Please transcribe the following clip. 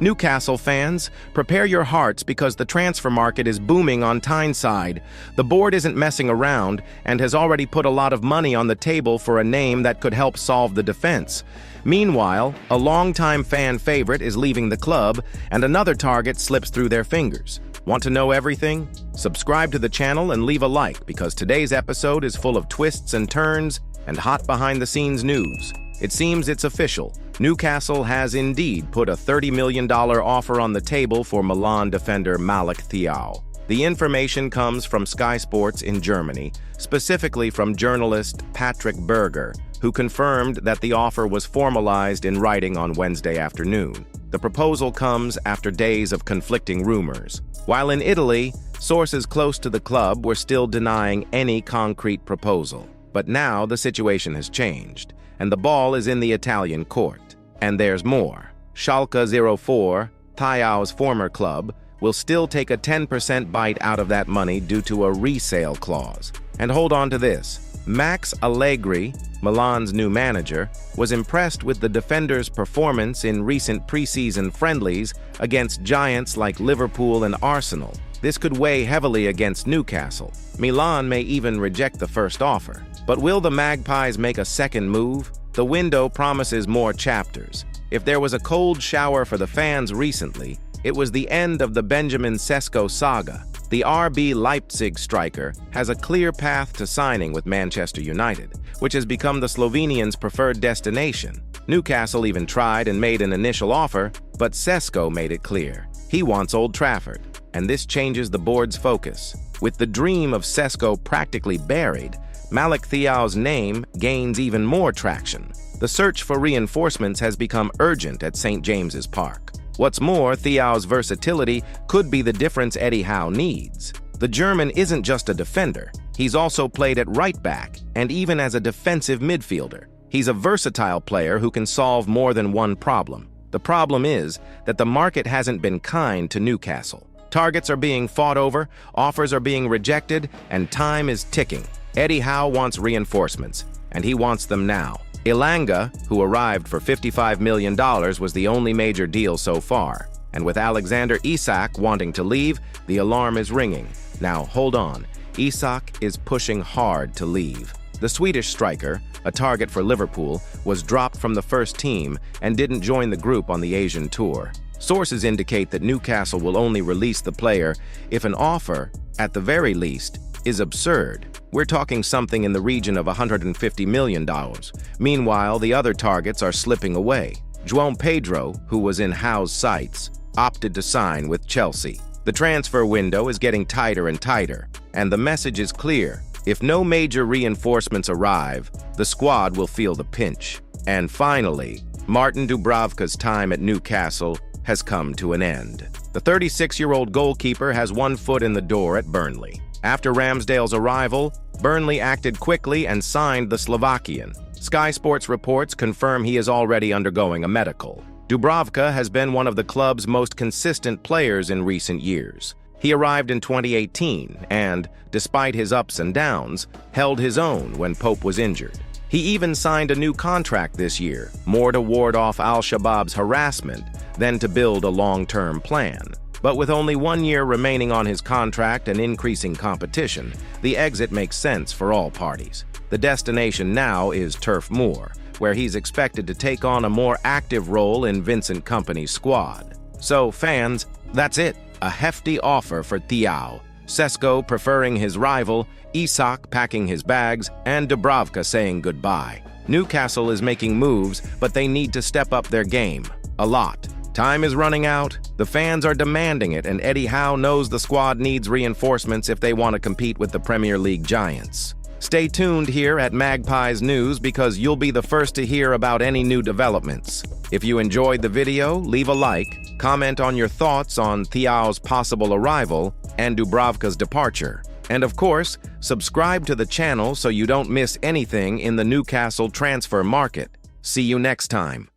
Newcastle fans, prepare your hearts because the transfer market is booming on Tyneside. The board isn't messing around and has already put a lot of money on the table for a name that could help solve the defense. Meanwhile, a longtime fan favorite is leaving the club and another target slips through their fingers. Want to know everything? Subscribe to the channel and leave a like because today's episode is full of twists and turns and hot behind-the-scenes news. It seems it's official. Newcastle has indeed put a $30 million offer on the table for Milan defender Malick Thiaw. The information comes from Sky Sports in Germany, specifically from journalist Patrick Berger, who confirmed that the offer was formalized in writing on Wednesday afternoon. The proposal comes after days of conflicting rumors. While in Italy, sources close to the club were still denying any concrete proposal. But now the situation has changed, and the ball is in the Italian court. And there's more. Schalke 04, Thiaw's former club, will still take a 10% bite out of that money due to a resale clause. And hold on to this. Max Allegri, Milan's new manager, was impressed with the defender's performance in recent preseason friendlies against giants like Liverpool and Arsenal. This could weigh heavily against Newcastle. Milan may even reject the first offer. But will the Magpies make a second move? The window promises more chapters. If there was a cold shower for the fans recently, it was the end of the Benjamin Sesko saga. The RB Leipzig striker has a clear path to signing with Manchester United, which has become the Slovenian's preferred destination. Newcastle even tried and made an initial offer, but Sesko made it clear. He wants Old Trafford, and this changes the board's focus. With the dream of Sesko practically buried, Malick Thiaw's name gains even more traction. The search for reinforcements has become urgent at St. James's Park. What's more, Thiaw's versatility could be the difference Eddie Howe needs. The German isn't just a defender. He's also played at right back and even as a defensive midfielder. He's a versatile player who can solve more than one problem. The problem is that the market hasn't been kind to Newcastle. Targets are being fought over, offers are being rejected, and time is ticking. Eddie Howe wants reinforcements, and he wants them now. Ilanga, who arrived for $55 million, was the only major deal so far. And with Alexander Isak wanting to leave, the alarm is ringing. Now, hold on. Isak is pushing hard to leave. The Swedish striker, a target for Liverpool, was dropped from the first team and didn't join the group on the Asian tour. Sources indicate that Newcastle will only release the player if an offer, at the very least, is absurd. We're talking something in the region of $150 million. Meanwhile, the other targets are slipping away. João Pedro, who was in Howe's sights, opted to sign with Chelsea. The transfer window is getting tighter and tighter, and the message is clear. If no major reinforcements arrive, the squad will feel the pinch. And finally, Martin Dubravka's time at Newcastle has come to an end. The 36-year-old goalkeeper has one foot in the door at Burnley. After Ramsdale's arrival, Burnley acted quickly and signed the Slovakian. Sky Sports reports confirm he is already undergoing a medical. Dubravka has been one of the club's most consistent players in recent years. He arrived in 2018 and, despite his ups and downs, held his own when Pope was injured. He even signed a new contract this year, more to ward off Al-Shabaab's harassment than to build a long-term plan. But with only 1 year remaining on his contract and increasing competition, the exit makes sense for all parties. The destination now is Turf Moor, where he's expected to take on a more active role in Vincent Kompany's squad. So, fans, that's it. A hefty offer for Thiaw. Sesko preferring his rival, Isak packing his bags, and Dubravka saying goodbye. Newcastle is making moves, but they need to step up their game. A lot. Time is running out, the fans are demanding it, and Eddie Howe knows the squad needs reinforcements if they want to compete with the Premier League giants. Stay tuned here at Magpies News because you'll be the first to hear about any new developments. If you enjoyed the video, leave a like, comment on your thoughts on Thiaw's possible arrival and Dubravka's departure. And of course, subscribe to the channel so you don't miss anything in the Newcastle transfer market. See you next time.